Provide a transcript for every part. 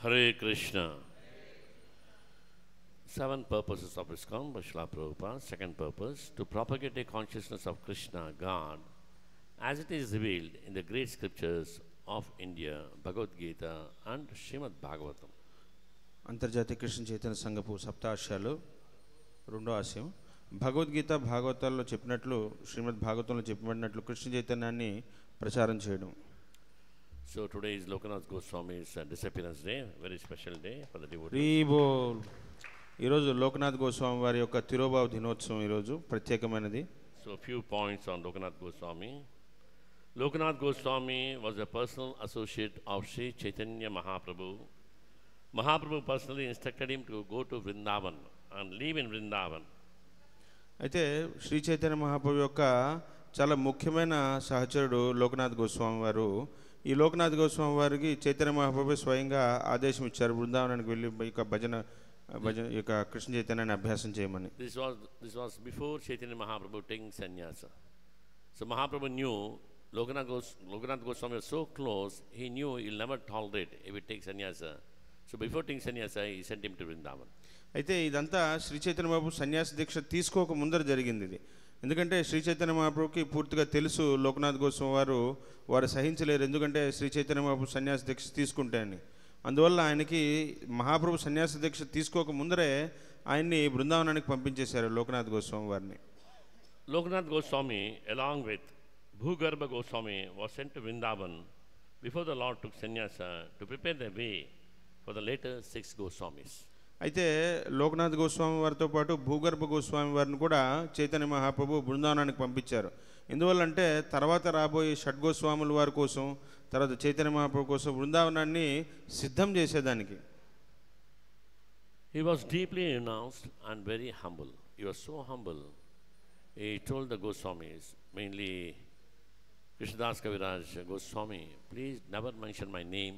Hare Krishna. Seven purposes of ISKCON by Srila Prabhupada. Second purpose, to propagate a consciousness of Krishna, God, as it is revealed in the great scriptures of India, Bhagavad Gita and Srimad Bhagavatam. అంతర్జాతీయ కృష్ణ చైతన్య సంఘపు సప్తాశయాలు రెండో ఆశయం భగవద్గీత భాగవతాల్లో చెప్పినట్లు శ్రీమద్ భాగవతంలో చెప్పబడినట్లు కృష్ణ చైతన్యాన్ని ప్రచారం చేయడం. So today is Lokanath Goswami's disappearance day, very special day for the devotees. రీబోల్. ఈరోజు లోకనాథ్ గోస్వామి వారి యొక్క తిరోభావ దినోత్సవం ఈరోజు ప్రత్యేకమైనది. So a few points on Lokanath Goswami. Lokanath Goswami was a personal associate of Sri Chaitanya Mahaprabhu. Mahaprabhu personally instructed him to go to Vrindavan and live in Vrindavan. అయితే శ్రీ చైతన్య మహాప్రభు యొక్క చాలా ముఖ్యమైన సహచరుడు లోకనాథ్ గోస్వామి వారు. ఈ లోకనాథ్ గోస్వామి వారికి చైతన్య మహాప్రభు స్వయంగా ఆదేశం ఇచ్చారు బృందావనానికి వెళ్ళి భజన యొక్క కృష్ణ చైతన్యాన్ని అభ్యాసం చేయమని. This was before Chaitanya Mahaprabhu taking sannyasa. So Mahaprabhu knew Lokanath Goswami was so close, he knew he'll never tolerate if he takes sannyasa. So before taking sannyasa, he sent him to Vrindavan. అయితే ఇదంతా శ్రీ చైతన్య మహాప్రభు సన్యాస దీక్ష తీసుకోక ముందర జరిగింది ఇది. ఎందుకంటే శ్రీ చైతన్య మహాప్రభుకి పూర్తిగా తెలుసు లోకనాథ్ గోస్వామి వారు సహించలేరు, ఎందుకంటే శ్రీ చైతన్య మహాప్రభు సన్యాస దీక్ష తీసుకుంటే అని. అందువల్ల ఆయనకి మహాప్రభు సన్యాస దీక్ష తీసుకోక ముందరే ఆయన్ని బృందావనానికి పంపించేశారు లోకనాథ్ గోస్వామి వారిని. Lokanath Goswami, along with Bhugarbha Goswami, was sent to Vrindavan before the Lord took sannyasa to prepare the way for the later 6 Goswamis. అయితే లోకనాథ్ గోస్వామి వారితో పాటు భూగర్భ గోస్వామి వారిని కూడా చైతన్య మహాప్రభు బృందావనానికి పంపించారు. ఎందువల్లంటే తర్వాత రాబోయే షడ్గోస్వాముల వారి కోసం, తర్వాత చైతన్య మహాప్రభు కోసం బృందావనాన్ని సిద్ధం చేసేదానికి. He was deeply renounced and very humble. He was so humble. He told the Goswamis, mainly Krishnadas Kaviraj Goswami, please never mention my name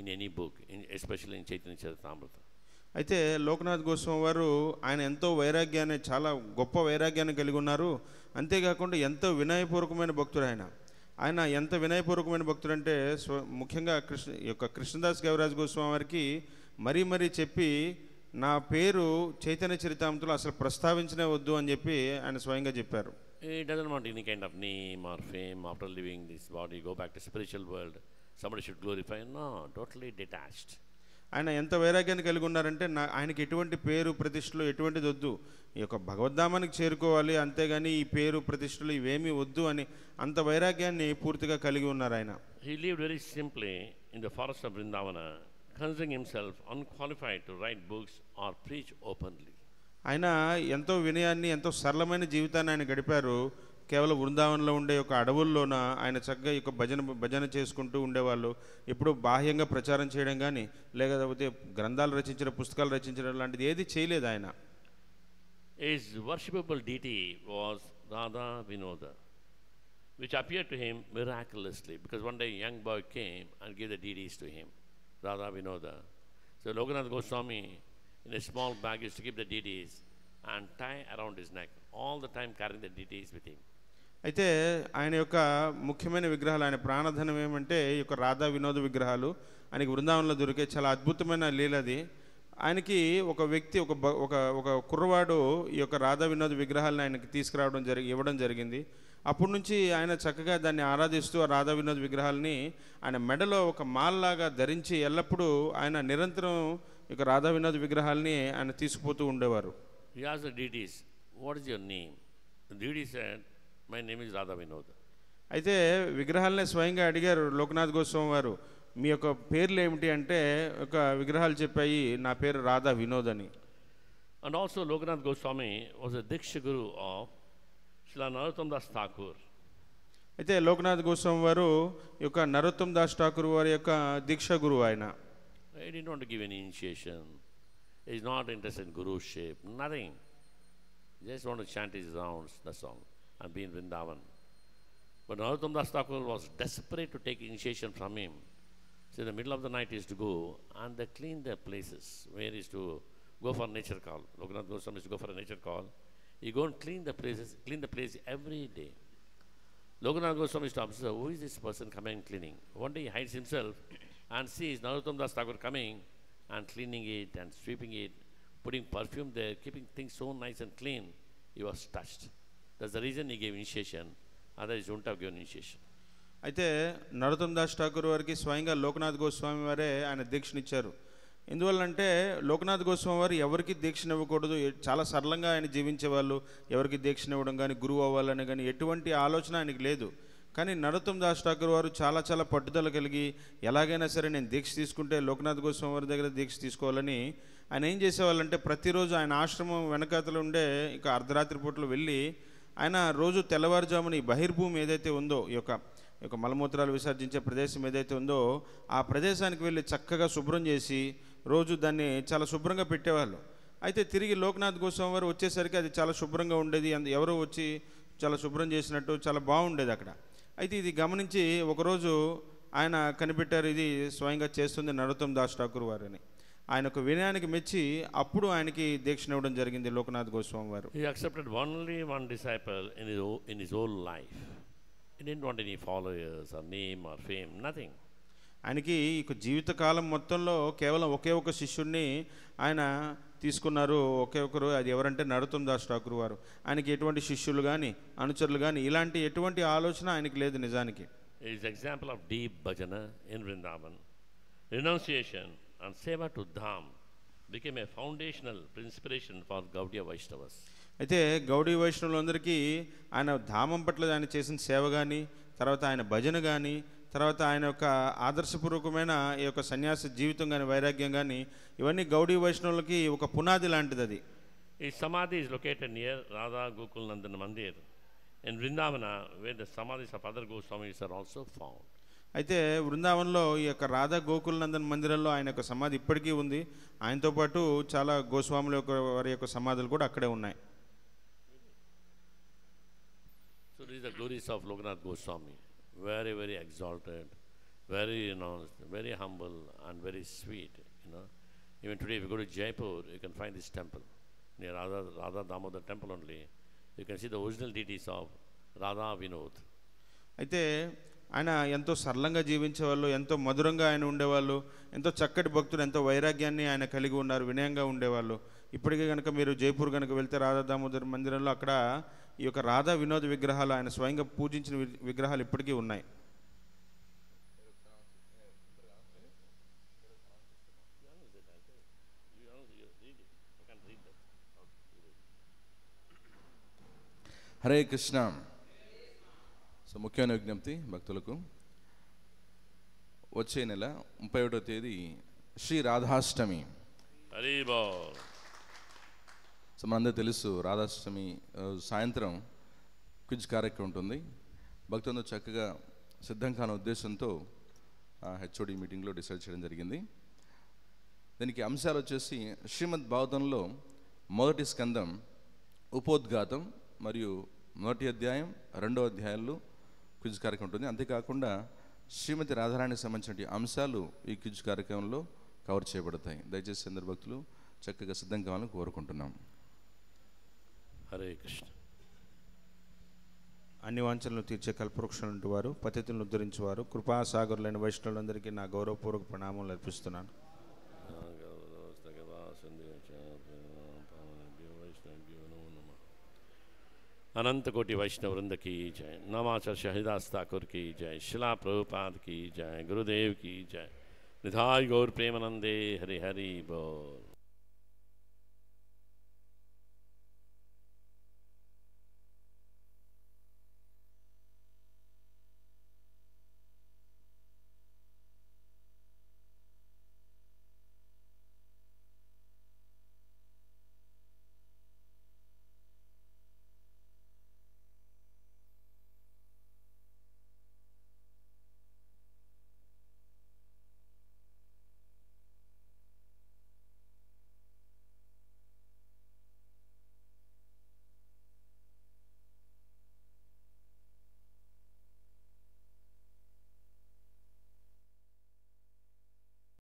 in any book, especially in Chaitanya Charitamrita. అయితే లోకనాథ్ గోస్వామి వారు ఆయన ఎంతో వైరాగ్యాన్ని, చాలా గొప్ప వైరాగ్యాన్ని కలిగి ఉన్నారు. అంతేకాకుండా ఎంతో వినయపూర్వకమైన భక్తుడు ఆయన ఎంత వినయపూర్వకమైన భక్తుడు అంటే ముఖ్యంగా కృష్ణదాస్ కవిరాజ్ గోస్వామి వారికి మరీ మరీ చెప్పి నా పేరు చైతన్య చరితామృతంలో అసలు ప్రస్తావించనే వద్దు అని చెప్పి ఆయన స్వయంగా చెప్పారు. He doesn't want any kind of name or fame after leaving this body, go back to spiritual world. Somebody should glorify. No, totally detached. ఆయన ఎంత వైరాగ్యాన్ని కలిగి ఉన్నారంటే ఆయనకి ఎటువంటి పేరు ప్రతిష్టలు ఎటువంటిది వద్దు, ఈ యొక్క భగవద్ధామానికి చేరుకోవాలి, అంతేగాని ఈ పేరు ప్రతిష్టలు ఇవేమీ వద్దు అని అంత వైరాగ్యాన్ని పూర్తిగా కలిగి ఉన్నారు ఆయన. He lived very simply in the forest of Vrindavana, considering himself unqualified to write books or preach openly. ఆయన ఎంతో వినయాన్ని, ఎంతో సరళమైన జీవితాన్ని ఆయన గడిపారు. కేవలం బృందావనంలో ఉండే ఒక అడవుల్లోన ఆయన చక్కగా ఈ యొక్క భజన చేసుకుంటూ ఉండేవాళ్ళు. ఎప్పుడు బాహ్యంగా ప్రచారం చేయడం కానీ, లేకపోతే గ్రంథాలు రచించడం, పుస్తకాలు రచించడం లాంటిది ఏది చేయలేదు ఆయన. His worshipable deity was Radha Vinoda, which appeared to him miraculously, because one day a young boy came and gave the deities to him, Radha Vinoda. So Lokanath Goswami, in a small bag, used to keep the deities and tie around his neck, all the time carrying the deities with him. అయితే ఆయన యొక్క ముఖ్యమైన విగ్రహాలు, ఆయన ప్రాణధనం ఏమంటే ఈ యొక్క రాధా వినోద విగ్రహాలు ఆయనకి బృందావనంలో దొరికే చాలా అద్భుతమైన లీలది. ఆయనకి ఒక వ్యక్తి, ఒక కుర్రవాడు ఈ యొక్క రాధా వినోద విగ్రహాలను ఆయనకి తీసుకురావడం ఇవ్వడం జరిగింది. అప్పటి నుంచి ఆయన చక్కగా దాన్ని ఆరాధిస్తూ ఆ రాధా వినోద విగ్రహాలని ఆయన మెడలో ఒక మాల్లాగా ధరించి ఎల్లప్పుడూ ఆయన నిరంతరం ఈ యొక్క రాధా వినోద విగ్రహాలని ఆయన తీసుకుపోతూ ఉండేవారు. He asked the deities, what is your name? The deity said, my name is Radha Vinoda. అయితే విగ్రహాలనే స్వయంగా అడిగారు లోకనాథ్ గోస్వామి వారు, మీ యొక్క పేర్లు ఏమిటి అంటే ఒక విగ్రహాలు చెప్పాయి, నా పేరు రాధా వినోద్ అని. And also Lokanath Goswami was a Diksha Guru of Srila Narottam Das Thakur. అయితే లోకనాథ్ గోస్వామి వారు ఈ యొక్క నరోత్తమ్ దాస్ ఠాకూర్ వారి యొక్క దీక్షా గురువు ఆయన. He didn't want to give any initiation. He is not interested in guruship, nothing. He just want to chant his rounds, that's all, and be in Vrindavan. But Narottam Das Thakur was desperate to take initiation from him. So in the middle of the night he used to go and they clean the places where he used to go for nature call. Lokanath Goswami used to go for a nature call. He go and clean the place every day. Lokanath Goswami used to observe, who is this person coming and cleaning? One day he hides himself and sees Narottam Das Thakur coming and cleaning it and sweeping it, putting perfume there, keeping things so nice and clean, he was touched. That's the reason he gave initiation. Otherwise, he wouldn't have given initiation. అయితే నరోత్తమ్ దాస్ ఠాకూర్ వారికి స్వయంగా లోకనాథ్ గోస్వామి వారే ఆయన దీక్షనిచ్చారు. ఎందువల్లంటే లోకనాథ్ గోస్వామి వారు ఎవరికి దీక్షను ఇవ్వకూడదు, చాలా సరళంగా ఆయన జీవించేవాళ్ళు, ఎవరికి దీక్షను ఇవ్వడం కానీ గురువు అవ్వాలని కానీ ఎటువంటి ఆలోచన ఆయనకి లేదు. కానీ నరోత్తమ్ దాస్ ఠాకూర్ వారు చాలా చాలా పట్టుదల కలిగి ఎలాగైనా సరే నేను దీక్ష తీసుకుంటే లోకనాథ్ గోస్వామి వారి దగ్గర దీక్ష తీసుకోవాలని ఆయన ఏం చేసేవాళ్ళంటే ప్రతిరోజు ఆయన ఆశ్రమం వెనకాతలు ఉండే ఇక అర్ధరాత్రి పూటలు వెళ్ళి ఆయన రోజు తెల్లవారుజామున ఈ బహిర్భూమి ఏదైతే ఉందో ఈ యొక్క మలమూత్రాలు విసర్జించే ప్రదేశం ఏదైతే ఉందో ఆ ప్రదేశానికి వెళ్ళి చక్కగా శుభ్రం చేసి రోజు దాన్ని చాలా శుభ్రంగా పెట్టేవాళ్ళు. అయితే తిరిగి లోకనాథ్ గోస్వామి వారు వచ్చేసరికి అది చాలా శుభ్రంగా ఉండేది, ఎవరో వచ్చి చాలా శుభ్రం చేసినట్టు చాలా బాగుండేది అక్కడ. అయితే ఇది గమనించి ఒకరోజు ఆయన కనిపెట్టారు, ఇది స్వయంగా చేస్తుంది నరోత్తమ్ దాస్ ఠాకూర్ వారని. ఆయన ఒక వినయానికి మెచ్చి అప్పుడు ఆయనకి దీక్షను ఇవ్వడం జరిగింది లోకనాథ్ గోస్వామి వారు. He accepted only one disciple in his whole life. He didn't want any followers or name or fame, nothing. ఆయనకి ఇక జీవితకాలం మొత్తంలో కేవలం ఒకే ఒక శిష్యుడిని ఆయన తీసుకున్నారు, ఒకే ఒకరు, అది ఎవరంటే నరోత్తమ్ దాస్ ఠాకూర్ వారు. ఆయనకి ఎటువంటి శిష్యులు కానీ అనుచరులు కానీ ఇలాంటి ఎటువంటి ఆలోచన ఆయనకి లేదు నిజానికి. It is example of deep bhajana in Vrindavan. Renunciation and seva to dham became a foundational inspiration for Gaudiya Vaishnavas. అయితే గౌడీ వైష్ణవులందరికీ ఆయన ధామం పట్ల ఆయన చేసిన సేవ కానీ, తర్వాత ఆయన భజన కానీ, తర్వాత ఆయన యొక్క ఆదర్శపూర్వకమైన ఈ యొక్క సన్యాస జీవితం కానీ, వైరాగ్యం కానీ, ఇవన్నీ గౌడీ వైష్ణవులకి ఒక పునాది లాంటిది. అది His samadhi is located near Radha Gokul Nandan Mandir in Vrindavana, where the samadhis of other Goswamis are also found. అయితే బృందావనంలో ఈ యొక్క రాధా గోకుల్ నందన్ మందిరంలో ఆయన యొక్క సమాధి ఇప్పటికీ ఉంది. ఆయనతో పాటు చాలా గోస్వాముల యొక్క వారి యొక్క సమాధులు కూడా అక్కడే ఉన్నాయి. So these are glories of Lokanath Goswami. Very, very exalted, very renounced, very humble and very sweet. Even today if you go to Jaipur, you can find this temple. Near Radha Damodar temple only, you can see the original deities of Radha Vinod. అయితే ఆయన ఎంతో సరళంగా జీవించేవాళ్ళు, ఎంతో మధురంగా ఆయన ఉండేవాళ్ళు, ఎంతో చక్కటి భక్తులు, ఎంతో వైరాగ్యాన్ని ఆయన కలిగి ఉన్నారు, వినయంగా ఉండేవాళ్ళు. ఇప్పటికీ కనుక మీరు జైపూర్ కనుక వెళ్తే రాధా దామోదర్ మందిరంలో అక్కడ ఈ యొక్క రాధా వినోద విగ్రహాలు, ఆయన స్వయంగా పూజించిన విగ్రహాలు ఇప్పటికీ ఉన్నాయి. హరే కృష్ణ. సో ముఖ్యమైన విజ్ఞప్తి భక్తులకు, వచ్చే నెల 31వ తేదీ శ్రీ రాధాష్టమి. సో మనందరూ తెలుసు రాధాష్టమి సాయంత్రం క్విజ్ కార్యక్రమం ఉంటుంది. భక్తులందరూ చక్కగా సిద్ధం కాని ఉద్దేశంతో హెచ్ఓడి మీటింగ్లో డిసైడ్ చేయడం జరిగింది. దీనికి అంశాలు వచ్చేసి శ్రీమద్ భాగవతంలో మొదటి స్కందం ఉపోద్ఘాతం మరియు మొదటి అధ్యాయం 2వ అధ్యాయాలు క్విజ్ కార్యక్రమం ఉంటుంది. అంతేకాకుండా శ్రీమతి రాధారాణికి సంబంధించిన అంశాలు ఈ క్విజ్ కార్యక్రమంలో కవర్ చేయబడతాయి. దయచేసి అందరు భక్తులు చక్కగా సిద్ధం కావాలని కోరుకుంటున్నాం. హరే కృష్ణ. అన్ని వాంఛలను తీర్చే కల్పవృక్షులంటు వారు, పతితులను ఉద్ధరించేవారు, కృపాసాగరులైన వైష్ణవులందరికీ నా గౌరవపూర్వక ప్రణామాలు అర్పిస్తున్నాను. अनंत कोटि वैष्णव वृंद की जय. नमाचार्य हरिदास ठाकुर की जय. शिला प्रभुपाद की जय. गुरुदेव की जय. निधाय गौर प्रेमानंदे हरि हरि बोल.